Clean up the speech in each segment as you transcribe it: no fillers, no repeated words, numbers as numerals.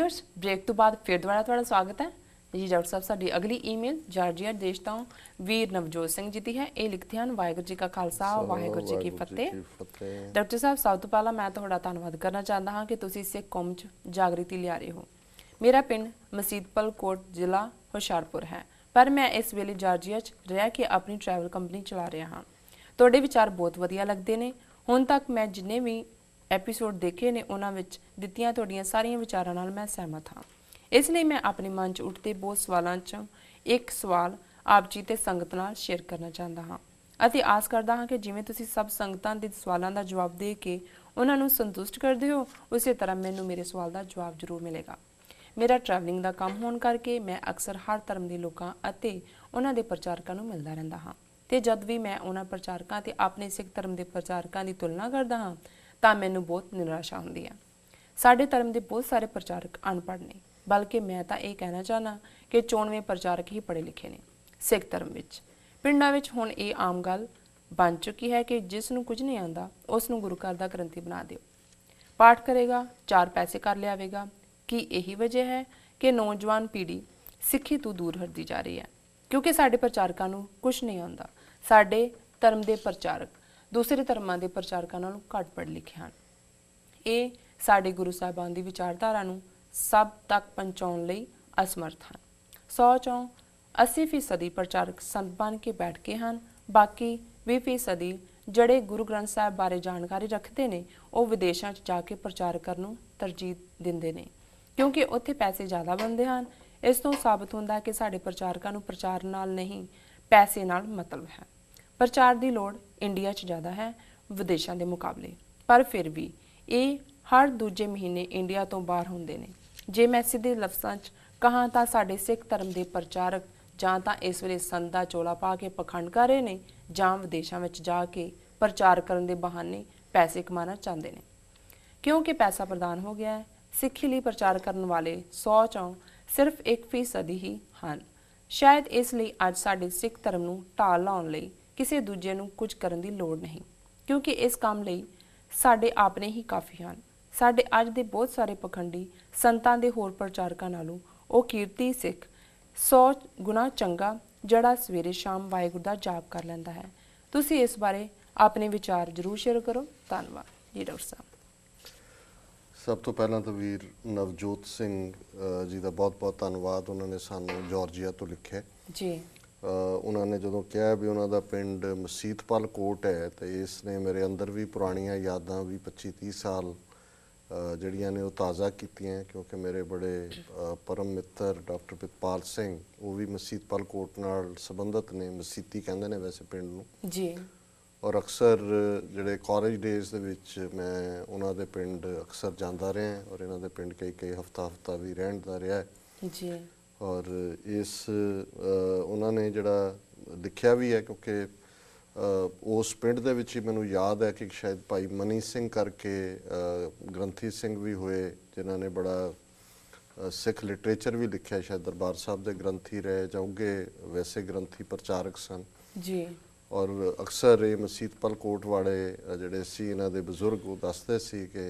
Viewers break तो बाद फिर दोबारा ਤੁਹਾਡਾ स्वागत है जी। डॉक्टर साहब साडी अगली ईमेल जार्जिया देश ਤੋਂ ਵੀਰ ਨਵਜੋਤ ਸਿੰਘ ਜੀ ਦੀ ਹੈ। ਇਹ ਲਿਖਦੇ ਹਨ ਵਾਹਿਗੁਰੂ ਜੀ ਕਾ ਖਾਲਸਾ ਵਾਹਿਗੁਰੂ ਜੀ ਕੀ ਫਤਿਹ। ਡਾਕਟਰ ਸਾਹਿਬ ਸਭ ਤੋਂ ਪਹਿਲਾਂ ਮੈਂ ਤੁਹਾਡਾ ਧੰਨਵਾਦ ਕਰਨਾ ਚਾਹੁੰਦਾ ਹਾਂ ਕਿ ਤੁਸੀਂ ਸਿੱਖ ਕੌਮ 'ਚ ਜਾਗ੍ਰਿਤੀ ਲਿਆ ਰਹੇ ਹੋ। ਮੇਰਾ ਪਿੰਡ ਮਸੀਤਪਲ ਕੋਟ ਜ਼ਿਲ੍ਹਾ ਹੁਸ਼ਿਆਰਪੁਰ ਹੈ, ਪਰ ਮੈਂ ਇਸ ਵੇਲੇ ਜਾਰਜੀਆ 'ਚ ਰਹਿ ਕੇ ਆਪਣੀ ਟਰੈਵਲ ਕੰਪਨੀ ਚਲਾ ਰਿਹਾ ਹਾਂ। ਤੁਹਾਡੇ ਵਿਚਾਰ ਬਹੁਤ ਵਧੀਆ ਲੱਗਦੇ ਨੇ। ਹੁਣ ਤੱਕ ਮੈਂ ਜਿੰਨੇ ਵੀ ਐਪੀਸੋਡ ਦੇਖੇ ਨੇ ਉਹਨਾਂ ਵਿੱਚ ਦਿੱਤੀਆਂ ਤੁਹਾਡੀਆਂ ਸਾਰੀਆਂ ਵਿਚਾਰਾਂ ਨਾਲ ਮੈਂ ਸਹਿਮਤ ਹਾਂ। ਇਸ ਲਈ ਮੈਂ ਆਪਣੇ ਮਨ 'ਚ ਉੱਠਦੇ ਬਹੁਤ ਸਵਾਲਾਂ 'ਚੋਂ ਇੱਕ ਸਵਾਲ ਆਪ ਜੀ ਤੇ ਸੰਗਤ ਨਾਲ ਸ਼ੇਅਰ ਕਰਨਾ ਚਾਹੁੰਦਾ ਹਾਂ ਅਤੇ ਆਸ ਕਰਦਾ ਹਾਂ ਕਿ ਜਿਵੇਂ ਤੁਸੀਂ ਸਭ ਸੰਗਤਾਂ ਦੇ ਸਵਾਲਾਂ ਦਾ ਜਵਾਬ ਦੇ ਕੇ ਉਹਨਾਂ ਨੂੰ ਸੰਤੁਸ਼ਟ ਕਰਦੇ ਹੋ, ਉਸੇ ਤਰ੍ਹਾਂ ਮੈਨੂੰ ਮੇਰੇ ਸਵਾਲ ਦਾ ਜਵਾਬ ਜ਼ਰੂਰ ਮਿਲੇਗਾ। ਮੇਰਾ ਟਰੈਵਲਿੰਗ ਦਾ ਕੰਮ ਹੋਣ ਕਰਕੇ ਮੈਂ ਅਕਸਰ ਹਰ ਧਰਮ ਦੇ ਲੋਕਾਂ ਅਤੇ ਉਹਨਾਂ ਦੇ ਪ੍ਰਚਾਰਕਾਂ ਨੂੰ ਮਿਲਦਾ ਰਹਿੰਦਾ ਹਾਂ ਤੇ ਜਦ ਵੀ ਮੈਂ ਉਹਨਾਂ ਪ੍ਰਚਾਰਕਾਂ ਤੇ ਆਪਣੇ ਸਿੱਖ ਧਰਮ ਦੇ ਪ੍ਰਚਾਰਕਾਂ ਦੀ ਤੁਲਨਾ ਕਰਦਾ ਹਾਂ ਤਾਂ ਮੈਨੂੰ ਬਹੁਤ ਨਿਰਾਸ਼ਾ ਹੁੰਦੀ ਹੈ। ਸਾਡੇ ਧਰਮ ਦੇ ਬਹੁਤ ਸਾਰੇ ਪ੍ਰਚਾਰਕ ਅਨਪੜ੍ਹ ਨੇ, ਬਲਕਿ ਮੈਂ ਤਾਂ ਇਹ ਕਹਿਣਾ ਚਾਹਨਾ ਕਿ 94 ਪ੍ਰਚਾਰਕ ਹੀ ਪੜ੍ਹੇ ਲਿਖੇ ਨੇ ਸਿੱਖ ਧਰਮ ਵਿੱਚ। ਪਿੰਡਾਂ ਵਿੱਚ ਹੁਣ ਇਹ ਆਮ ਗੱਲ ਬਣ ਚੁੱਕੀ ਹੈ ਕਿ ਜਿਸ ਨੂੰ ਕੁਝ ਨਹੀਂ ਆਉਂਦਾ ਉਸ ਨੂੰ ਗੁਰੂ ਘਰ ਦਾ ਗ੍ਰੰਥੀ ਬਣਾ ਦਿਓ, ਪਾਠ ਕਰੇਗਾ, 4 ਪੈਸੇ ਕਰ ਲਿਆਵੇਗਾ। ਕੀ ਇਹੀ ਵਜ੍ਹਾ ਹੈ ਕਿ ਨੌਜਵਾਨ ਪੀੜ੍ਹੀ ਸਿੱਖੀ ਤੋਂ ਦੂਰ ਹਟਦੀ ਜਾ ਰਹੀ ਹੈ? ਕਿਉਂਕਿ ਸਾਡੇ ਪ੍ਰਚਾਰਕਾਂ ਨੂੰ ਕੁਝ ਨਹੀਂ ਆਉਂਦਾ। ਸਾਡੇ ਧਰਮ ਦੇ ਪ੍ਰਚਾਰਕ ਦੂਸਰੇ ਧਰਮਾਂ ਦੇ ਪ੍ਰਚਾਰਕਾਂ ਨਾਲੋਂ ਘੱਟ ਪੜ੍ਹੇ ਲਿਖੇ ਹਨ। ਇਹ ਸਾਡੇ ਗੁਰੂ ਸਾਹਿਬਾਨ ਦੀ ਵਿਚਾਰਧਾਰਾ ਨੂੰ ਸਭ ਤੱਕ ਪਹੁੰਚਾਉਣ ਲਈ ਅਸਮਰਥ ਹਨ। 100 ਚੋਂ 80% ਪ੍ਰਚਾਰਕ ਸੰਤ ਬਣ ਕੇ ਬੈਠ ਕੇ ਹਨ। ਬਾਕੀ 20% ਜਿਹੜੇ ਗੁਰੂ ਗ੍ਰੰਥ ਸਾਹਿਬ ਬਾਰੇ ਜਾਣਕਾਰੀ ਰੱਖਦੇ ਨੇ ਉਹ ਵਿਦੇਸ਼ਾਂ 'ਚ ਜਾ ਕੇ ਪ੍ਰਚਾਰ ਕਰਨ ਨੂੰ ਤਰਜੀਹ ਦਿੰਦੇ ਨੇ ਕਿਉਂਕਿ ਉੱਥੇ ਪੈਸੇ ਜ਼ਿਆਦਾ ਬਣਦੇ ਹਨ। ਇਸ ਤੋਂ ਸਾਬਤ ਹੁੰਦਾ ਕਿ ਸਾਡੇ ਪ੍ਰਚਾਰਕਾਂ ਨੂੰ ਪ੍ਰਚਾਰ ਨਾਲ ਨਹੀਂ ਪੈਸੇ ਨਾਲ ਮਤਲਬ ਹੈ। ਪ੍ਰਚਾਰ ਦੀ ਲੋੜ ਇੰਡੀਆ 'ਚ ਜ਼ਿਆਦਾ ਹੈ ਵਿਦੇਸ਼ਾਂ ਦੇ ਮੁਕਾਬਲੇ, ਪਰ ਫਿਰ ਵੀ ਇਹ ਹਰ ਦੂਜੇ ਮਹੀਨੇ ਇੰਡੀਆ ਤੋਂ ਬਾਹਰ ਹੁੰਦੇ ਨੇ। ਜੇ ਮੈਂ ਸਿੱਧੇ ਲਫ਼ਜ਼ਾਂ 'ਚ ਕਹਾਂ ਤਾਂ ਸਾਡੇ ਸਿੱਖ ਧਰਮ ਦੇ ਪ੍ਰਚਾਰਕ ਜਾਂ ਤਾਂ ਇਸ ਵੇਲੇ ਸੰਤ ਦਾ ਚੋਲਾ ਪਾ ਕੇ ਪਖੰਡ ਕਰ ਰਹੇ ਨੇ ਜਾਂ ਵਿਦੇਸ਼ਾਂ ਵਿੱਚ ਜਾ ਕੇ ਪ੍ਰਚਾਰ ਕਰਨ ਦੇ ਬਹਾਨੇ ਪੈਸੇ ਕਮਾਉਣਾ ਚਾਹੁੰਦੇ ਨੇ। ਕਿਉਂਕਿ ਪੈਸਾ ਪ੍ਰਦਾਨ ਹੋ ਗਿਆ ਹੈ, ਸਿੱਖੀ ਲਈ ਪ੍ਰਚਾਰ ਕਰਨ ਵਾਲੇ 100 ਚੋਂ ਸਿਰਫ 1% ਹੀ ਹਨ। ਸ਼ਾਇਦ ਇਸ ਲਈ ਅੱਜ ਸਾਡੇ ਸਿੱਖ ਧਰਮ ਨੂੰ ਢਾਲ ਲਾਉਣ ਲਈ ਕਿਸੇ ਦੂਜੇ ਨੂੰ ਕੁਝ ਕਰਨ ਦੀ ਲੋੜ ਨਹੀਂ, ਕਿਉਂਕਿ ਇਸ ਕੰਮ ਲਈ ਸਾਡੇ ਆਪਣੇ ਹੀ ਕਾਫੀ ਹਨ। ਸਾਡੇ ਅੱਜ ਦੇ ਬਹੁਤ ਸਾਰੇ ਪਖੰਡੀ ਸੰਤਾਂ ਦੇ ਹੋਰ ਪ੍ਰਚਾਰਕਾਂ ਨਾਲੋਂ ਉਹ ਕੀਰਤੀ ਸਿੱਖ 100 ਗੁਣਾ ਚੰਗਾ ਜਿਹੜਾ ਸਵੇਰੇ ਸ਼ਾਮ ਵਾਹਿਗੁਰੂ ਦਾ ਜਾਪ ਕਰ ਲੈਂਦਾ ਹੈ। ਤੁਸੀਂ ਇਸ ਬਾਰੇ ਆਪਣੇ ਵਿਚਾਰ ਜ਼ਰੂਰ ਸ਼ੇਅਰ ਕਰੋ। ਧੰਨਵਾਦ ਜੀ ਡਾਕਟਰ ਸਾਹਿਬ। ਸਭ ਤੋਂ ਪਹਿਲਾਂ ਤਾਂ ਵੀਰ ਨਵਜੋਤ ਸਿੰਘ ਜੀ ਦਾ ਬਹੁਤ-ਬਹੁਤ ਧੰਨਵਾਦ। ਉਹਨਾਂ ਨੇ ਸਾਨੂੰ ਜਾਰਜੀਆ ਤੋਂ ਲਿਖਿਆ ਜੀ। ਉਹਨਾਂ ਨੇ ਜਦੋਂ ਕਿਹਾ ਵੀ ਉਹਨਾਂ ਦਾ ਪਿੰਡ ਮਸੀਤਪਲ ਕੋਟ ਹੈ ਤੇ ਇਸ ਨੇ ਮੇਰੇ ਅੰਦਰ ਵੀ ਪੁਰਾਣੀਆਂ ਯਾਦਾਂ ਵੀ 25-30 ਸਾਲ ਜਿਹੜੀਆਂ ਨੇ ਉਹ ਤਾਜ਼ਾ ਕੀਤੀਆਂ, ਕਿਉਂਕਿ ਮੇਰੇ ਬੜੇ ਪਰਮ ਮਿੱਤਰ ਡਾਕਟਰ ਪ੍ਰਿਤਪਾਲ ਸਿੰਘ ਉਹ ਵੀ ਮਸੀਤਪਲ ਕੋਟ ਨਾਲ ਸੰਬੰਧਿਤ ਨੇ। ਮਸੀਤੀ ਕਹਿੰਦੇ ਨੇ ਵੈਸੇ ਪਿੰਡ ਨੂੰ ਜੀ। ਔਰ ਅਕਸਰ ਜਿਹੜੇ ਕਾਲਜ ਡੇਜ਼ ਦੇ ਵਿੱਚ ਮੈਂ ਉਹਨਾਂ ਦੇ ਪਿੰਡ ਅਕਸਰ ਜਾਂਦਾ ਰਿਹਾ ਔਰ ਇਹਨਾਂ ਦੇ ਪਿੰਡ ਕਈ ਹਫਤਾ ਵੀ ਰਹਿਣ ਦਾ ਰਿਹਾ ਜੀ। ਔਰ ਇਸ ਉਹਨਾਂ ਨੇ ਜਿਹੜਾ ਲਿਖਿਆ ਵੀ ਹੈ, ਕਿਉਂਕਿ ਉਸ ਪਿੰਡ ਦੇ ਵਿੱਚ ਹੀ ਮੈਨੂੰ ਯਾਦ ਹੈ ਕਿ ਸ਼ਾਇਦ ਭਾਈ ਮਨੀ ਸਿੰਘ ਕਰਕੇ ਗ੍ਰੰਥੀ ਸਿੰਘ ਵੀ ਹੋਏ ਜਿਨ੍ਹਾਂ ਨੇ ਬੜਾ ਸਿੱਖ ਲਿਟਰੇਚਰ ਵੀ ਲਿਖਿਆ। ਸ਼ਾਇਦ ਦਰਬਾਰ ਸਾਹਿਬ ਦੇ ਗ੍ਰੰਥੀ ਰਹੇ ਜਾਂ ਉੱਘੇ ਵੈਸੇ ਗ੍ਰੰਥੀ ਪ੍ਰਚਾਰਕ ਸਨ ਜੀ। ਔਰ ਅਕਸਰ ਇਹ ਮਸੀਤਪਲ ਕੋਟ ਵਾਲੇ ਜਿਹੜੇ ਸੀ ਇਹਨਾਂ ਦੇ ਬਜ਼ੁਰਗ ਉਹ ਦੱਸਦੇ ਸੀ ਕਿ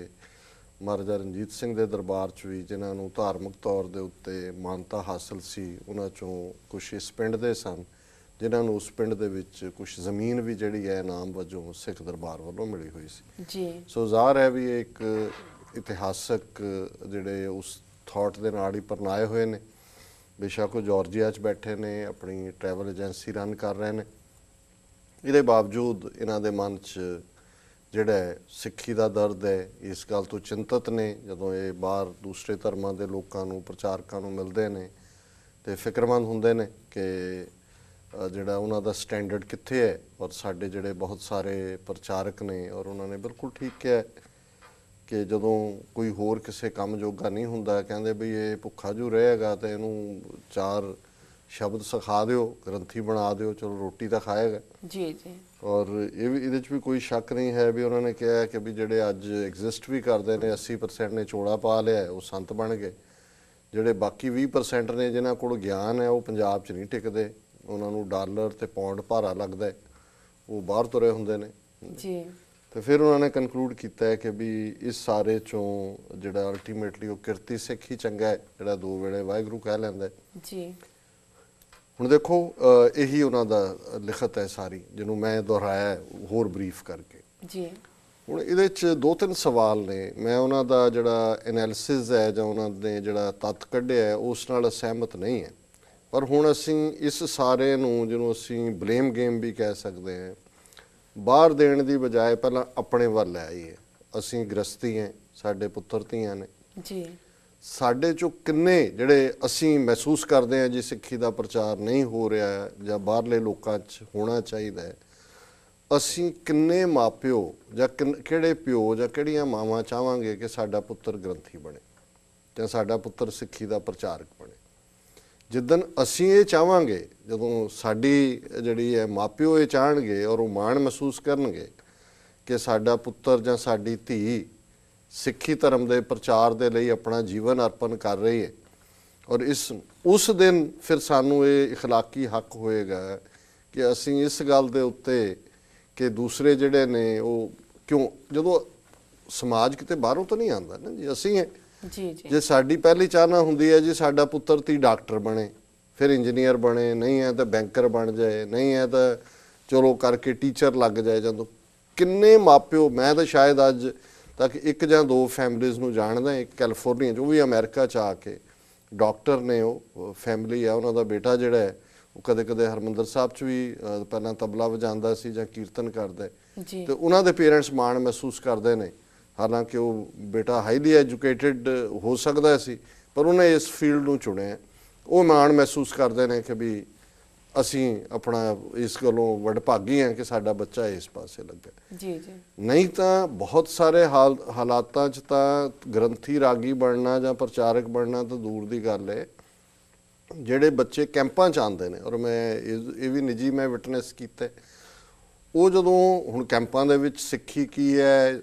ਮਹਾਰਾਜਾ ਰਣਜੀਤ ਸਿੰਘ ਦੇ ਦਰਬਾਰ 'ਚ ਵੀ ਜਿਨ੍ਹਾਂ ਨੂੰ ਧਾਰਮਿਕ ਤੌਰ ਦੇ ਉੱਤੇ ਮਾਨਤਾ ਹਾਸਲ ਸੀ ਉਹਨਾਂ 'ਚੋਂ ਕੁਛ ਇਸ ਪਿੰਡ ਦੇ ਸਨ ਜਿਨ੍ਹਾਂ ਨੂੰ ਉਸ ਪਿੰਡ ਦੇ ਵਿੱਚ ਕੁਛ ਜ਼ਮੀਨ ਵੀ ਜਿਹੜੀ ਹੈ ਇਨਾਮ ਵਜੋਂ ਸਿੱਖ ਦਰਬਾਰ ਵੱਲੋਂ ਮਿਲੀ ਹੋਈ ਸੀ ਜੀ। ਸੋ ਜ਼ਾਹਰ ਹੈ ਵੀ ਇੱਕ ਇਤਿਹਾਸਕ ਜਿਹੜੇ ਉਸ ਥਾਟ ਦੇ ਨਾਲ ਹੀ ਪਰਨਾਏ ਹੋਏ ਨੇ। ਬੇਸ਼ੱਕ ਉਹ ਜਾਰਜੀਆ 'ਚ ਬੈਠੇ ਨੇ, ਆਪਣੀ ਟਰੈਵਲ ਏਜੰਸੀ ਰਨ ਕਰ ਰਹੇ ਨੇ, ਇਹਦੇ ਬਾਵਜੂਦ ਇਹਨਾਂ ਦੇ ਮਨ 'ਚ ਜਿਹੜਾ ਸਿੱਖੀ ਦਾ ਦਰਦ ਹੈ ਇਸ ਗੱਲ ਤੋਂ ਚਿੰਤਤ ਨੇ। ਜਦੋਂ ਇਹ ਬਾਹਰ ਦੂਸਰੇ ਧਰਮਾਂ ਦੇ ਲੋਕਾਂ ਨੂੰ ਪ੍ਰਚਾਰਕਾਂ ਨੂੰ ਮਿਲਦੇ ਨੇ ਤੇ ਫਿਕਰਮੰਦ ਹੁੰਦੇ ਨੇ ਕਿ ਜਿਹੜਾ ਉਹਨਾਂ ਦਾ ਸਟੈਂਡਰਡ ਕਿੱਥੇ ਹੈ। ਔਰ ਸਾਡੇ ਜਿਹੜੇ ਬਹੁਤ ਸਾਰੇ ਪ੍ਰਚਾਰਕ ਨੇ ਔਰ ਉਹਨਾਂ ਨੇ ਬਿਲਕੁਲ ਠੀਕ ਕਿਹਾ ਕਿ ਜਦੋਂ ਕੋਈ ਹੋਰ ਕਿਸੇ ਕੰਮ ਜੋਗਾ ਨਹੀਂ ਹੁੰਦਾ, ਕਹਿੰਦੇ ਬਈ ਇਹ ਭੁੱਖਾ ਜੂ ਰਹੇਗਾ ਤੇ ਇਹਨੂੰ 4 ਸ਼ਬਦ ਸਿਖਾ ਦਿਓ, ਗ੍ਰੰਥੀ ਬਣਾ ਦਿਓ, ਚਲੋ ਰੋਟੀ ਤਾਂ ਖਾਏਗਾ ਜੀ ਜੀ। ਔਰ ਇਹ ਵੀ ਇਹਦੇ 'ਚ ਵੀ ਕੋਈ ਸ਼ੱਕ ਨਹੀਂ ਹੈ ਵੀ ਉਹਨਾਂ ਨੇ ਕਿਹਾ ਕਿ ਵੀ ਜਿਹੜੇ ਅੱਜ ਐਗਜ਼ਿਸਟ ਵੀ ਕਰਦੇ ਨੇ 80% ਨੇ ਚੋਲਾ ਪਾ ਲਿਆ ਉਹ ਸੰਤ ਬਣ ਗਏ। ਜਿਹੜੇ ਬਾਕੀ 20% ਨੇ ਜਿਨ੍ਹਾਂ ਕੋਲ ਗਿਆਨ ਹੈ ਉਹ ਪੰਜਾਬ 'ਚ ਨਹੀਂ ਟਿਕਦੇ, ਉਹਨਾਂ ਨੂੰ ਡਾਲਰ ਤੇ ਪੌਂਡ ਭਾਰਾ ਲੱਗਦਾ, ਉਹ ਬਾਹਰ ਤੁਰੇ ਹੁੰਦੇ ਨੇ ਜੀ। ਤੇ ਫਿਰ ਉਹਨਾਂ ਨੇ ਕਨਕਲੂਡ ਕੀਤਾ ਹੈ ਕਿ ਵੀ ਇਸ ਸਾਰੇ ਚੋਂ ਜਿਹੜਾ ਅਲਟੀਮੇਟਲੀ ਉਹ ਕਿਰਤੀ ਸਿੱਖ ਹੀ ਚੰਗਾ ਹੈ, ਜਿਹੜਾ 2 ਵੇਲੇ ਵਾਹਿਗੁਰੂ ਕਹਿ ਲੈਂਦਾ ਜੀ। ਹੁਣ ਦੇਖੋ ਇਹੀ ਉਹਨਾਂ ਦਾ ਲਿਖਤ ਹੈ ਸਾਰੀ, ਜਿਹਨੂੰ ਮੈਂ ਦੁਹਰਾਇਆ ਹੋਰ ਬਰੀਫ ਕਰਕੇ ਜੀ। ਹੁਣ ਇਹਦੇ 'ਚ 2-3 ਸਵਾਲ ਨੇ। ਮੈਂ ਉਹਨਾਂ ਦਾ ਜਿਹੜਾ ਐਨਾਲਿਸਿਸ ਹੈ ਜਾਂ ਉਹਨਾਂ ਨੇ ਜਿਹੜਾ ਤੱਤ ਕੱਢਿਆ ਹੈ ਉਸ ਨਾਲ ਸਹਿਮਤ ਨਹੀਂ ਹੈ, ਪਰ ਹੁਣ ਅਸੀਂ ਇਸ ਸਾਰੇ ਨੂੰ, ਜਿਹਨੂੰ ਅਸੀਂ ਬਲੇਮ ਗੇਮ ਵੀ ਕਹਿ ਸਕਦੇ ਹਾਂ, ਬਾਹਰ ਦੇਣ ਦੀ ਬਜਾਏ ਪਹਿਲਾਂ ਆਪਣੇ ਵੱਲ ਲੈ ਆਈਏ। ਅਸੀਂ ਗ੍ਰਸਤੀ ਹਾਂ, ਸਾਡੇ ਪੁੱਤਰ ਧੀਆਂ ਨੇ ਜੀ। ਸਾਡੇ ਚੋਂ ਕਿੰਨੇ ਜਿਹੜੇ ਅਸੀਂ ਮਹਿਸੂਸ ਕਰਦੇ ਹਾਂ ਜੀ ਸਿੱਖੀ ਦਾ ਪ੍ਰਚਾਰ ਨਹੀਂ ਹੋ ਰਿਹਾ ਜਾਂ ਬਾਹਰਲੇ ਲੋਕਾਂ 'ਚ ਹੋਣਾ ਚਾਹੀਦਾ ਹੈ, ਅਸੀਂ ਕਿੰਨੇ ਮਾਪਿਓ ਜਾਂ ਕਿਹੜੇ ਪਿਓ ਜਾਂ ਕਿਹੜੀਆਂ ਮਾਵਾਂ ਚਾਹਾਂਗੇ ਕਿ ਸਾਡਾ ਪੁੱਤਰ ਗ੍ਰੰਥੀ ਬਣੇ ਜਾਂ ਸਾਡਾ ਪੁੱਤਰ ਸਿੱਖੀ ਦਾ ਪ੍ਰਚਾਰਕ ਬਣੇ? ਜਿੱਦਣ ਅਸੀਂ ਇਹ ਚਾਹਾਂਗੇ, ਜਦੋਂ ਸਾਡੀ ਜਿਹੜੀ ਹੈ ਮਾਪਿਓ ਇਹ ਚਾਹਣਗੇ ਔਰ ਉਹ ਮਾਣ ਮਹਿਸੂਸ ਕਰਨਗੇ ਕਿ ਸਾਡਾ ਪੁੱਤਰ ਜਾਂ ਸਾਡੀ ਧੀ ਸਿੱਖੀ ਧਰਮ ਦੇ ਪ੍ਰਚਾਰ ਦੇ ਲਈ ਆਪਣਾ ਜੀਵਨ ਅਰਪਣ ਕਰ ਰਹੀ ਹੈ, ਔਰ ਉਸ ਦਿਨ ਫਿਰ ਸਾਨੂੰ ਇਹ ਇਖਲਾਕੀ ਹੱਕ ਹੋਏਗਾ ਕਿ ਅਸੀਂ ਇਸ ਗੱਲ ਦੇ ਉੱਤੇ ਕਿ ਦੂਸਰੇ ਜਿਹੜੇ ਨੇ ਉਹ ਕਿਉਂ, ਜਦੋਂ ਸਮਾਜ ਕਿਤੇ ਬਾਹਰੋਂ ਤਾਂ ਨਹੀਂ ਆਉਂਦਾ ਨਾ ਜੀ, ਅਸੀਂ ਹੈ ਜੀ। ਜੀ। ਜੇ ਸਾਡੀ ਪਹਿਲੀ ਚਾਹਨਾ ਹੁੰਦੀ ਹੈ ਜੀ ਸਾਡਾ ਪੁੱਤਰ ਧੀ ਡਾਕਟਰ ਬਣੇ, ਫਿਰ ਇੰਜੀਨੀਅਰ ਬਣੇ, ਨਹੀਂ ਹੈ ਤਾਂ ਬੈਂਕਰ ਬਣ ਜਾਏ, ਨਹੀਂ ਹੈ ਤਾਂ ਚਲੋ ਕਰਕੇ ਟੀਚਰ ਲੱਗ ਜਾਏ, ਜਦੋਂ ਕਿੰਨੇ ਮਾਪਿਓ, ਮੈਂ ਤਾਂ ਸ਼ਾਇਦ ਅੱਜ ਤੱਕ 1 ਜਾਂ 2 ਫੈਮਲੀਜ਼ ਨੂੰ ਜਾਣਦਾ, ਇੱਕ ਕੈਲੀਫੋਰਨੀਆ 'ਚ, ਉਹ ਵੀ ਅਮਰੀਕਾ 'ਚ ਆ ਕੇ ਡਾਕਟਰ ਨੇ, ਉਹ ਫੈਮਿਲੀ ਆ, ਉਹਨਾਂ ਦਾ ਬੇਟਾ ਜਿਹੜਾ ਹੈ ਉਹ ਕਦੇ ਹਰਮੰਦਰ ਸਾਹਿਬ 'ਚ ਵੀ ਪਹਿਲਾਂ ਤਬਲਾ ਵਜਾਉਂਦਾ ਸੀ ਜਾਂ ਕੀਰਤਨ ਕਰਦਾ, ਤੇ ਉਹਨਾਂ ਦੇ ਪੇਰੈਂਟਸ ਮਾਣ ਮਹਿਸੂਸ ਕਰਦੇ ਨੇ। ਹਾਲਾਂਕਿ ਉਹ ਬੇਟਾ ਹਾਈਲੀ ਐਜੂਕੇਟਿਡ ਹੋ ਸਕਦਾ ਸੀ, ਪਰ ਉਹਨੇ ਇਸ ਫੀਲਡ ਨੂੰ ਚੁਣਿਆ। ਉਹ ਮਾਣ ਮਹਿਸੂਸ ਕਰਦੇ ਨੇ ਕਿ ਵੀ ਅਸੀਂ ਆਪਣਾ ਇਸ ਗੱਲੋਂ ਵਡਭਾਗੀ ਹਾਂ ਕਿ ਸਾਡਾ ਬੱਚਾ ਇਸ ਪਾਸੇ ਲੱਗਾ। ਜੀ ਜੀ। ਨਹੀਂ ਤਾਂ ਬਹੁਤ ਸਾਰੇ ਹਾਲਾਤਾਂ 'ਚ ਤਾਂ ਗ੍ਰੰਥੀ ਰਾਗੀ ਬਣਨਾ ਜਾਂ ਪ੍ਰਚਾਰਕ ਬਣਨਾ ਤਾਂ ਦੂਰ ਦੀ ਗੱਲ ਹੈ। ਜਿਹੜੇ ਬੱਚੇ ਕੈਂਪਾਂ 'ਚ ਆਉਂਦੇ ਨੇ, ਔਰ ਮੈਂ ਇਹ ਵੀ ਨਿੱਜੀ ਮੈਂ ਵਿਟਨੈਸ ਕੀਤਾ, ਉਹ ਜਦੋਂ ਹੁਣ ਕੈਂਪਾਂ ਦੇ ਵਿੱਚ ਸਿੱਖੀ ਕੀ ਹੈ,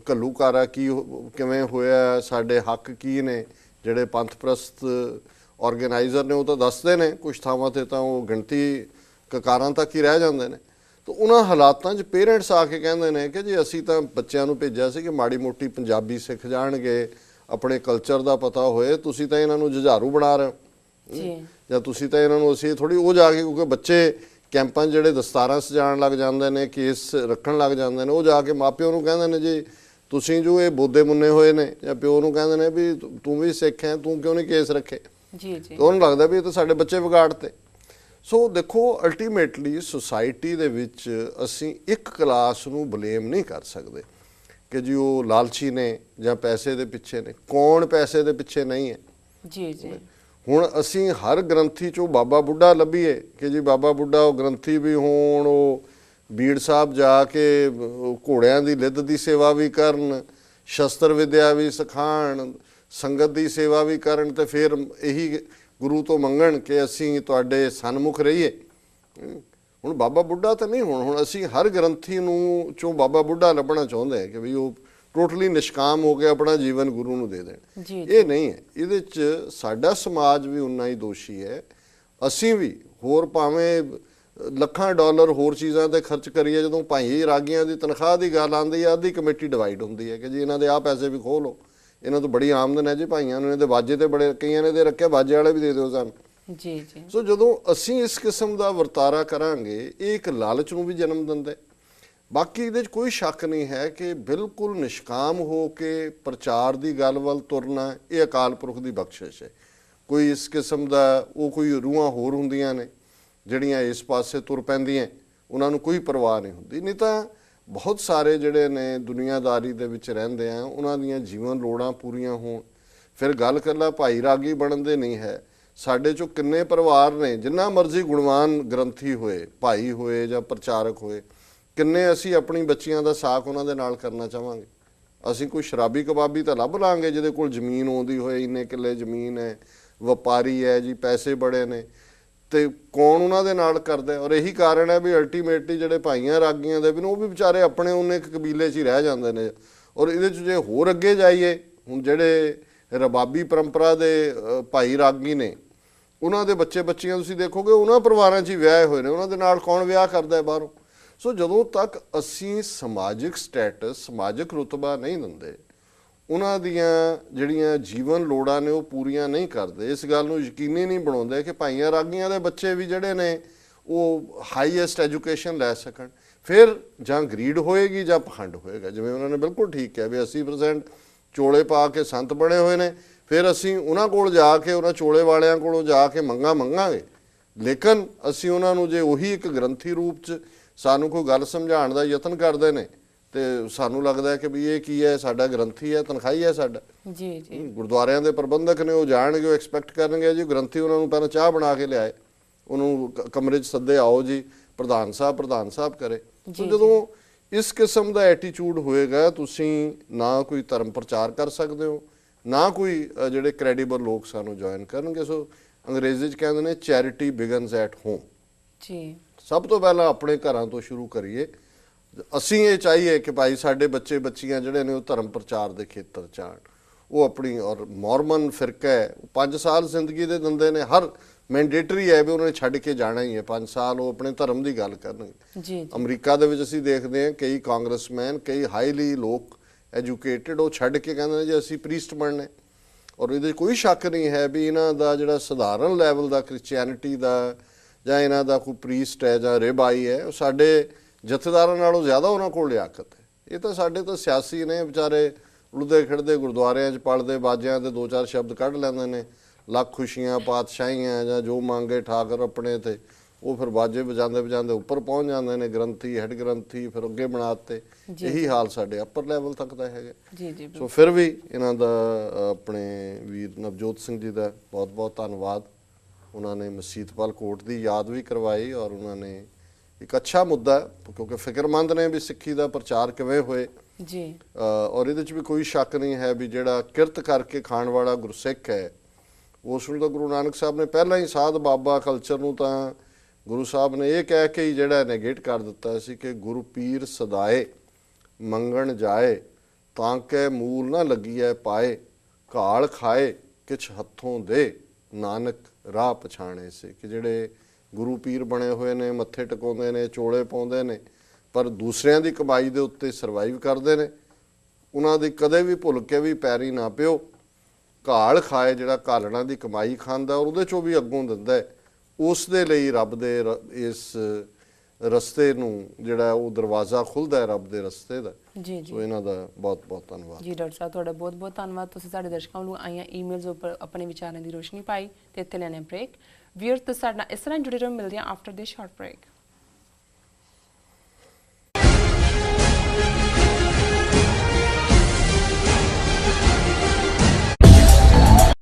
ਘੱਲੂਘਾਰਾ ਕਿਵੇਂ ਹੋਇਆ, ਸਾਡੇ ਹੱਕ ਕੀ ਨੇ, ਜਿਹੜੇ ਪੰਥ ਪ੍ਰਸਤ ਆਰਗੇਨਾਈਜ਼ਰ ਨੇ ਉਹ ਤਾਂ ਦੱਸਦੇ ਨੇ, ਕੁਛ ਥਾਵਾਂ 'ਤੇ ਤਾਂ ਉਹ ਗਿਣਤੀ ਕਕਾਰਾਂ ਤੱਕ ਹੀ ਰਹਿ ਜਾਂਦੇ ਨੇ। ਤਾਂ ਉਹਨਾਂ ਹਾਲਾਤਾਂ 'ਚ ਪੇਰੈਂਟਸ ਆ ਕੇ ਕਹਿੰਦੇ ਨੇ ਕਿ ਜੀ ਅਸੀਂ ਤਾਂ ਬੱਚਿਆਂ ਨੂੰ ਭੇਜਿਆ ਸੀ ਕਿ ਮਾੜੀ ਮੋਟੀ ਪੰਜਾਬੀ ਸਿੱਖ ਜਾਣਗੇ, ਆਪਣੇ ਕਲਚਰ ਦਾ ਪਤਾ ਹੋਏ, ਤੁਸੀਂ ਤਾਂ ਇਹਨਾਂ ਨੂੰ ਜੁਝਾਰੂ ਬਣਾ ਰਹੇ ਹੋ ਜਾਂ ਤੁਸੀਂ ਤਾਂ ਇਹਨਾਂ ਨੂੰ, ਅਸੀਂ ਥੋੜ੍ਹੀ ਉਹ ਜਾ ਕੇ, ਕਿਉਂਕਿ ਬੱਚੇ ਕੈਂਪਾਂ 'ਚ ਜਿਹੜੇ ਦਸਤਾਰਾਂ ਸਜਾਉਣ ਲੱਗ ਜਾਂਦੇ ਨੇ, ਕੇਸ ਰੱਖਣ ਲੱਗ ਜਾਂਦੇ ਨੇ, ਉਹ ਜਾ ਕੇ ਮਾਪਿਓ ਨੂੰ ਕਹਿੰਦੇ ਨੇ ਜੀ ਤੁਸੀਂ ਜੋ ਇਹ ਬੋਦੇ ਮੁੰਨੇ ਹੋਏ ਨੇ, ਜਾਂ ਪਿਓ ਨੂੰ ਕਹਿੰਦੇ ਨੇ ਵੀ ਤੂੰ ਵੀ ਸਿੱਖ ਹੈ, ਤੂੰ ਕਿਉਂ ਨਹੀਂ ਕੇਸ ਰੱਖੇ? ਜੀ ਜੀ। ਉਹਨੂੰ ਲੱਗਦਾ ਵੀ ਇਹ ਤਾਂ ਸਾਡੇ ਬੱਚੇ ਵਿਗਾੜਤੇ। ਸੋ ਦੇਖੋ ਅਲਟੀਮੇਟਲੀ ਸੁਸਾਇਟੀ ਦੇ ਵਿੱਚ ਅਸੀਂ ਇੱਕ ਕਲਾਸ ਨੂੰ ਬਲੇਮ ਨਹੀਂ ਕਰ ਸਕਦੇ ਕਿ ਜੀ ਉਹ ਲਾਲਚੀ ਨੇ ਜਾਂ ਪੈਸੇ ਦੇ ਪਿੱਛੇ ਨੇ। ਕੌਣ ਪੈਸੇ ਦੇ ਪਿੱਛੇ ਨਹੀਂ ਹੈ? ਜੀ ਜੀ। ਹੁਣ ਅਸੀਂ ਹਰ ਗ੍ਰੰਥੀ 'ਚੋਂ ਬਾਬਾ ਬੁੱਢਾ ਲੱਭੀਏ ਕਿ ਜੀ ਬਾਬਾ ਬੁੱਢਾ ਉਹ ਗ੍ਰੰਥੀ ਵੀ ਹੋਣ, ਉਹ ਬੀੜ ਸਾਹਿਬ ਜਾ ਕੇ ਘੋੜਿਆਂ ਦੀ ਲਿੱਦ ਦੀ ਸੇਵਾ ਵੀ ਕਰਨ, ਸ਼ਸਤਰ ਵਿਦਿਆ ਵੀ ਸਿਖਾਉਣ, ਸੰਗਤ ਦੀ ਸੇਵਾ ਵੀ ਕਰਨ, ਤੇ ਫਿਰ ਇਹੀ ਗੁਰੂ ਤੋਂ ਮੰਗਣ ਕਿ ਅਸੀਂ ਤੁਹਾਡੇ ਸਨਮੁਖ ਰਹੀਏ। ਹੁਣ ਬਾਬਾ ਬੁੱਢਾ ਤਾਂ ਨਹੀਂ, ਹੁਣ ਅਸੀਂ ਹਰ ਗ੍ਰੰਥੀ ਨੂੰ ਚੋਂ ਬਾਬਾ ਬੁੱਢਾ ਲੱਭਣਾ ਚਾਹੁੰਦੇ ਹਾਂ ਕਿ ਵੀ ਉਹ ਟੋਟਲੀ ਨਿਸ਼ਕਾਮ ਹੋ ਕੇ ਆਪਣਾ ਜੀਵਨ ਗੁਰੂ ਨੂੰ ਦੇ ਦੇਣ। ਇਹ ਨਹੀਂ ਹੈ। ਇਹਦੇ 'ਚ ਸਾਡਾ ਸਮਾਜ ਵੀ ਉਨਾ ਹੀ ਦੋਸ਼ੀ ਹੈ। ਅਸੀਂ ਵੀ ਹੋਰ ਭਾਵੇਂ ਲੱਖਾਂ ਡਾਲਰ ਹੋਰ ਚੀਜ਼ਾਂ 'ਤੇ ਖਰਚ ਕਰੀਏ, ਜਦੋਂ ਭਾਈ ਰਾਗੀਆਂ ਦੀ ਤਨਖਾਹ ਦੀ ਗੱਲ ਆਉਂਦੀ ਹੈ, ਅੱਧੀ ਕਮੇਟੀ ਡਿਵਾਈਡ ਹੁੰਦੀ ਹੈ ਕਿ ਜੀ ਇਹਨਾਂ ਦੇ ਆਹ ਪੈਸੇ ਵੀ ਖੋਹ ਲਓ, ਇਹਨਾਂ ਤੋਂ ਬੜੀ ਆਮਦਨ ਹੈ ਜੀ ਭਾਈਆਂ ਨੂੰ, ਇਹਦੇ ਬਾਜੇ ਤੇ ਬੜੇ, ਕਈਆਂ ਨੇ ਦੇ ਰੱਖਿਆ, ਬਾਜੇ ਵਾਲੇ ਵੀ ਦੇ ਦਿਓ ਸਾਨੂੰ। ਜੀ ਜੀ। ਸੋ ਜਦੋਂ ਅਸੀਂ ਇਸ ਕਿਸਮ ਦਾ ਵਰਤਾਰਾ ਕਰਾਂਗੇ, ਇਹ ਇੱਕ ਲਾਲਚ ਨੂੰ ਵੀ ਜਨਮ ਦਿੰਦਾ। ਬਾਕੀ ਇਹਦੇ 'ਚ ਕੋਈ ਸ਼ੱਕ ਨਹੀਂ ਹੈ ਕਿ ਬਿਲਕੁਲ ਨਿਸ਼ਕਾਮ ਹੋ ਕੇ ਪ੍ਰਚਾਰ ਦੀ ਗੱਲ ਵੱਲ ਤੁਰਨਾ ਇਹ ਅਕਾਲ ਪੁਰਖ ਦੀ ਬਖਸ਼ਿਸ਼ ਹੈ। ਕੋਈ ਇਸ ਕਿਸਮ ਦਾ ਉਹ ਕੋਈ ਰੂਹਾਂ ਹੋਰ ਹੁੰਦੀਆਂ ਨੇ ਜਿਹੜੀਆਂ ਇਸ ਪਾਸੇ ਤੁਰ ਪੈਂਦੀਆਂ, ਉਹਨਾਂ ਨੂੰ ਕੋਈ ਪਰਵਾਹ ਨਹੀਂ ਹੁੰਦੀ। ਨਹੀਂ ਤਾਂ ਬਹੁਤ ਸਾਰੇ ਜਿਹੜੇ ਨੇ ਦੁਨੀਆਦਾਰੀ ਦੇ ਵਿੱਚ ਰਹਿੰਦੇ ਆ, ਉਹਨਾਂ ਦੀਆਂ ਜੀਵਨ ਲੋੜਾਂ ਪੂਰੀਆਂ ਹੋਣ। ਫਿਰ ਗੱਲ ਇਕੱਲਾ ਭਾਈ ਰਾਗੀ ਬਣਨ ਦੇ ਨਹੀਂ ਹੈ। ਸਾਡੇ 'ਚੋਂ ਕਿੰਨੇ ਪਰਿਵਾਰ ਨੇ, ਜਿੰਨਾ ਮਰਜ਼ੀ ਗੁਣਵਾਨ ਗ੍ਰੰਥੀ ਹੋਏ, ਭਾਈ ਹੋਏ ਜਾਂ ਪ੍ਰਚਾਰਕ ਹੋਏ, ਕਿੰਨੇ ਅਸੀਂ ਆਪਣੀ ਬੱਚੀਆਂ ਦਾ ਸਾਕ ਉਹਨਾਂ ਦੇ ਨਾਲ ਕਰਨਾ ਚਾਹਾਂਗੇ? ਅਸੀਂ ਕੋਈ ਸ਼ਰਾਬੀ ਕਬਾਬੀ ਤਾਂ ਲੱਭ ਲਾਂਗੇ ਜਿਹਦੇ ਕੋਲ ਜ਼ਮੀਨ ਆਉਂਦੀ ਹੋਏ, ਇੰਨੇ ਕਿੱਲੇ ਜ਼ਮੀਨ ਹੈ, ਵਪਾਰੀ ਹੈ ਜੀ, ਪੈਸੇ ਬੜੇ ਨੇ, ਤੇ ਕੌਣ ਉਹਨਾਂ ਦੇ ਨਾਲ ਕਰਦਾ? ਔਰ ਇਹੀ ਕਾਰਨ ਹੈ ਵੀ ਅਲਟੀਮੇਟਲੀ ਜਿਹੜੇ ਭਾਈਆਂ ਰਾਗੀਆਂ ਦੇ ਵੀ ਨੇ, ਉਹ ਵੀ ਵਿਚਾਰੇ ਆਪਣੇ ਉਹਨੇ ਇੱਕ ਕਬੀਲੇ 'ਚ ਹੀ ਰਹਿ ਜਾਂਦੇ ਨੇ। ਔਰ ਇਹਦੇ 'ਚ ਜੇ ਹੋਰ ਅੱਗੇ ਜਾਈਏ, ਹੁਣ ਜਿਹੜੇ ਰਬਾਬੀ ਪਰੰਪਰਾ ਦੇ ਭਾਈ ਰਾਗੀ ਨੇ, ਉਹਨਾਂ ਦੇ ਬੱਚੇ ਬੱਚੀਆਂ ਤੁਸੀਂ ਦੇਖੋਗੇ ਉਹਨਾਂ ਪਰਿਵਾਰਾਂ 'ਚ ਹੀ ਵਿਆਹੇ ਹੋਏ ਨੇ, ਉਹਨਾਂ ਦੇ ਨਾਲ ਕੌਣ ਵਿਆਹ ਕਰਦਾ ਬਾਹਰੋਂ? ਸੋ ਜਦੋਂ ਤੱਕ ਅਸੀਂ ਸਮਾਜਿਕ ਸਟੇਟਸ ਸਮਾਜਿਕ ਰੁਤਬਾ ਨਹੀਂ ਦਿੰਦੇ, ਉਹਨਾਂ ਦੀਆਂ ਜਿਹੜੀਆਂ ਜੀਵਨ ਲੋੜਾਂ ਨੇ ਉਹ ਪੂਰੀਆਂ ਨਹੀਂ ਕਰਦੇ, ਇਸ ਗੱਲ ਨੂੰ ਯਕੀਨੀ ਨਹੀਂ ਬਣਾਉਂਦੇ ਕਿ ਭਾਈਆਂ ਰਾਗੀਆਂ ਦੇ ਬੱਚੇ ਵੀ ਜਿਹੜੇ ਨੇ ਉਹ ਹਾਈਐਸਟ ਐਜੂਕੇਸ਼ਨ ਲੈ ਸਕਣ, ਫਿਰ ਜਾਂ ਗਰੀਡ ਹੋਏਗੀ ਜਾਂ ਪਖੰਡ ਹੋਏਗਾ। ਜਿਵੇਂ ਉਹਨਾਂ ਨੇ ਬਿਲਕੁਲ ਠੀਕ ਕਿਹਾ ਵੀ 80% ਚੋਲੇ ਪਾ ਕੇ ਸੰਤ ਬਣੇ ਹੋਏ ਨੇ, ਫਿਰ ਅਸੀਂ ਉਹਨਾਂ ਕੋਲ ਜਾ ਕੇ ਉਹਨਾਂ ਚੋਲੇ ਵਾਲਿਆਂ ਕੋਲੋਂ ਜਾ ਕੇ ਮੰਗਾਂਗੇ, ਲੇਕਿਨ ਅਸੀਂ ਉਹਨਾਂ ਨੂੰ ਜੇ ਉਹੀ ਇੱਕ ਗ੍ਰੰਥੀ ਰੂਪ 'ਚ ਸਾਨੂੰ ਕੋਈ ਗੱਲ ਸਮਝਾਉਣ ਦਾ ਯਤਨ ਕਰਦੇ ਨੇ ਤੇ ਸਾਨੂੰ ਲੱਗਦਾ ਹੈ ਕਿ ਵੀ ਇਹ ਕੀ ਹੈ, ਸਾਡਾ ਗ੍ਰੰਥੀ ਹੈ, ਤਨਖਾਹੀ ਹੈ ਸਾਡਾ। ਜੀ ਜੀ ਗੁਰਦੁਆਰਿਆਂ ਦੇ ਪ੍ਰਬੰਧਕ ਨੇ ਉਹ ਜਾਣਗੇ, ਉਹ ਐਕਸਪੈਕਟ ਕਰਨਗੇ ਜੀ ਗ੍ਰੰਥੀ ਉਹਨਾਂ ਨੂੰ ਪਹਿਲਾਂ ਚਾਹ ਬਣਾ ਕੇ ਲਿਆਏ, ਉਹਨੂੰ ਕਮਰੇ 'ਚ ਸੱਦੇ, ਆਓ ਜੀ ਪ੍ਰਧਾਨ ਸਾਹਿਬ ਕਰੇ। ਸੋ ਜਦੋਂ ਇਸ ਕਿਸਮ ਦਾ ਐਟੀਟਿਊਡ ਹੋਏਗਾ, ਤੁਸੀਂ ਨਾ ਕੋਈ ਧਰਮ ਪ੍ਰਚਾਰ ਕਰ ਸਕਦੇ ਹੋ, ਨਾ ਕੋਈ ਜਿਹੜੇ ਕ੍ਰੈਡੀਬਲ ਲੋਕ ਸਾਨੂੰ ਜੁਆਇਨ ਕਰਨਗੇ। ਸੋ ਅੰਗਰੇਜ਼ੀ 'ਚ ਕਹਿੰਦੇ ਨੇ ਚੈਰਿਟੀ ਬਿਗਨਸ ਐਟ ਹੋਮ। ਜੀ ਸਭ ਤੋਂ ਪਹਿਲਾਂ ਆਪਣੇ ਘਰਾਂ ਤੋਂ ਸ਼ੁਰੂ ਕਰੀਏ। ਅਸੀਂ ਇਹ ਚਾਹੀਏ ਕਿ ਭਾਈ ਸਾਡੇ ਬੱਚੇ ਬੱਚੀਆਂ ਜਿਹੜੇ ਨੇ ਉਹ ਧਰਮ ਪ੍ਰਚਾਰ ਦੇ ਖੇਤਰ 'ਚ ਆਉਣ, ਉਹ ਆਪਣੀ ਔਰ ਮੋਰਮਨ ਫਿਰਕਾ ਹੈ 5 ਸਾਲ ਜ਼ਿੰਦਗੀ ਦੇ ਦਿੰਦੇ ਨੇ, ਹਰ ਮੈਂਡੇਟਰੀ ਹੈ ਵੀ ਉਹਨਾਂ ਨੇ ਛੱਡ ਕੇ ਜਾਣਾ ਹੀ ਹੈ 5 ਸਾਲ, ਉਹ ਆਪਣੇ ਧਰਮ ਦੀ ਗੱਲ ਕਰਨਗੇ। ਜੀ ਅਮਰੀਕਾ ਦੇ ਵਿੱਚ ਅਸੀਂ ਦੇਖਦੇ ਹਾਂ ਕਈ ਕਾਂਗਰਸਮੈਨ, ਕਈ ਹਾਈਲੀ ਲੋਕ ਐਜੂਕੇਟਿਡ, ਉਹ ਛੱਡ ਕੇ ਕਹਿੰਦੇ ਨੇ ਜੀ ਅਸੀਂ ਪ੍ਰੀਸਟ ਬਣਨੇ, ਔਰ ਇਹਦੇ ਕੋਈ ਸ਼ੱਕ ਨਹੀਂ ਹੈ ਵੀ ਇਹਨਾਂ ਦਾ ਜਿਹੜਾ ਸਧਾਰਨ ਲੈਵਲ ਦਾ ਕ੍ਰਿਸਚੀਅਨਿਟੀ ਦਾ ਜਾਂ ਇਹਨਾਂ ਦਾ ਕੋਈ ਪ੍ਰੀਸਟ ਹੈ ਜਾਂ ਰੇਬਾਈ ਹੈ, ਉਹ ਸਾਡੇ ਜਥੇਦਾਰਾਂ ਨਾਲੋਂ ਜ਼ਿਆਦਾ ਉਹਨਾਂ ਕੋਲ ਲਿਆਕਤ ਹੈ। ਇਹ ਤਾਂ ਸਾਡੇ ਤਾਂ ਸਿਆਸੀ ਨੇ ਵਿਚਾਰੇ, ਉਲਦੇ ਖਿੜਦੇ ਗੁਰਦੁਆਰਿਆਂ 'ਚ ਪੜ੍ਹਦੇ ਬਾਜਿਆਂ ਦੇ 2-4 ਸ਼ਬਦ ਕੱਢ ਲੈਂਦੇ ਨੇ, ਲੱਖ ਖੁਸ਼ੀਆਂ ਪਾਤਸ਼ਾਹੀਆਂ ਜਾਂ ਜੋ ਮੰਗੇ ਠਾਕਰ ਆਪਣੇ, ਤੇ ਉਹ ਫਿਰ ਬਾਜੇ ਵਜਾਉਂਦੇ ਉੱਪਰ ਪਹੁੰਚ ਜਾਂਦੇ ਨੇ, ਗ੍ਰੰਥੀ ਹੈਡ ਗ੍ਰੰਥੀ ਫਿਰ ਅੱਗੇ ਬਣਾਤੇ। ਇਹੀ ਹਾਲ ਸਾਡੇ ਅੱਪਰ ਲੈਵਲ ਤੱਕ ਦਾ ਹੈਗਾ। ਸੋ ਫਿਰ ਵੀ ਇਹਨਾਂ ਦਾ ਆਪਣੇ ਵੀਰ ਨਵਜੋਤ ਸਿੰਘ ਜੀ ਦਾ ਬਹੁਤ ਬਹੁਤ ਧੰਨਵਾਦ। ਉਹਨਾਂ ਨੇ ਮਸੀਤਪਾਲ ਕੋਟ ਦੀ ਯਾਦ ਵੀ ਕਰਵਾਈ, ਔਰ ਉਹਨਾਂ ਨੇ ਇੱਕ ਅੱਛਾ ਮੁੱਦਾ, ਕਿਉਂਕਿ ਫਿਕਰਮੰਦ ਨੇ ਵੀ ਸਿੱਖੀ ਦਾ ਪ੍ਰਚਾਰ ਕਿਵੇਂ ਹੋਏ ਜੀ, ਔਰ ਇਹਦੇ 'ਚ ਵੀ ਕੋਈ ਸ਼ੱਕ ਨਹੀਂ ਹੈ ਵੀ ਜਿਹੜਾ ਕਿਰਤ ਕਰਕੇ ਖਾਣ ਵਾਲਾ ਗੁਰਸਿੱਖ ਹੈ, ਉਸ ਨੂੰ ਤਾਂ ਗੁਰੂ ਨਾਨਕ ਸਾਹਿਬ ਨੇ ਪਹਿਲਾਂ ਹੀ ਸਾਧ ਬਾਬਾ ਕਲਚਰ ਨੂੰ ਤਾਂ ਗੁਰੂ ਸਾਹਿਬ ਨੇ ਇਹ ਕਹਿ ਕੇ ਹੀ ਜਿਹੜਾ ਨੈਗੇਟ ਕਰ ਦਿੱਤਾ ਸੀ ਕਿ ਗੁਰੂ ਪੀਰ ਸਦਾਏ ਮੰਗਣ ਜਾਏ, ਤਾਂ ਕਿ ਮੂਲ ਨਾ ਲੱਗੀਐ ਪਾਏ, ਘਾਲ ਖਾਏ ਕਿਛ ਹੱਥੋਂ ਦੇ, ਨਾਨਕ ਰਾਹ ਪਛਾਣੇ ਸੀ। ਕਿ ਜਿਹੜੇ ਗੁਰੂ ਪੀਰ ਬਣੇ ਹੋਏ ਨੇ, ਮੱਥੇ ਟਿਕਾਉਂਦੇ ਨੇ, ਚੋਲੇ ਪਾਉਂਦੇ ਨੇ, ਪਰ ਦੂਸਰਿਆਂ ਦੀ ਕਮਾਈ ਦੇ ਉੱਤੇ ਸਰਵਾਈਵ ਕਰਦੇ ਨੇ, ਉਹਨਾਂ ਦੀ ਕਦੇ ਵੀ ਭੁੱਲ ਕੇ ਵੀ ਪੈਰੀ ਨਾ ਪਿਓ। ਘਾਲ ਖਾਏ, ਜਿਹੜਾ ਘਾਲਣਾ ਦੀ ਕਮਾਈ ਖਾਂਦਾ ਔਰ ਉਹਦੇ 'ਚੋਂ ਵੀ ਅੱਗੋਂ ਦਿੰਦਾ ਹੈ, ਉਸ ਦੇ ਲਈ ਰੱਬ ਦੇ ਇਸ ਰਸਤੇ ਨੂੰ ਜਿਹੜਾ ਉਹ ਦਰਵਾਜ਼ਾ ਖੁੱਲ੍ਹਦਾ ਹੈ ਰੱਬ ਦੇ ਰਸਤੇ ਦਾ। ਜੀ ਸੋ ਇਹਨਾਂ ਦਾ ਬਹੁਤ ਬਹੁਤ ਧੰਨਵਾਦ ਜੀ। ਡਾਕਟਰ ਸਾਹਿਬ ਤੁਹਾਡਾ ਬਹੁਤ ਬਹੁਤ ਧੰਨਵਾਦ, ਤੁਸੀਂ ਸਾਡੇ ਦਰਸ਼ਕਾਂ ਨੂੰ ਆਈਆਂ ਈਮੇਲਸ ਉੱਪਰ ਆਪਣੇ ਵਿਚਾਰਾਂ ਦੀ ਰੋਸ਼ਨੀ ਪਾਈ ਤੇ ਇੱਥੇ ਲੈਣੇ ਬ੍ਰੇਕ। ਵੀਅਰਸ ਸਾਡੇ ਨਾਲ ਇਸ ਤਰ੍ਹਾਂ ਜੁੜੇ ਰਹੋ, ਮਿਲਦੇ ਹਾਂ ਆਫਟਰ ਦਿਸ ਸ਼ਾਰਟ ਬ੍ਰੇਕ।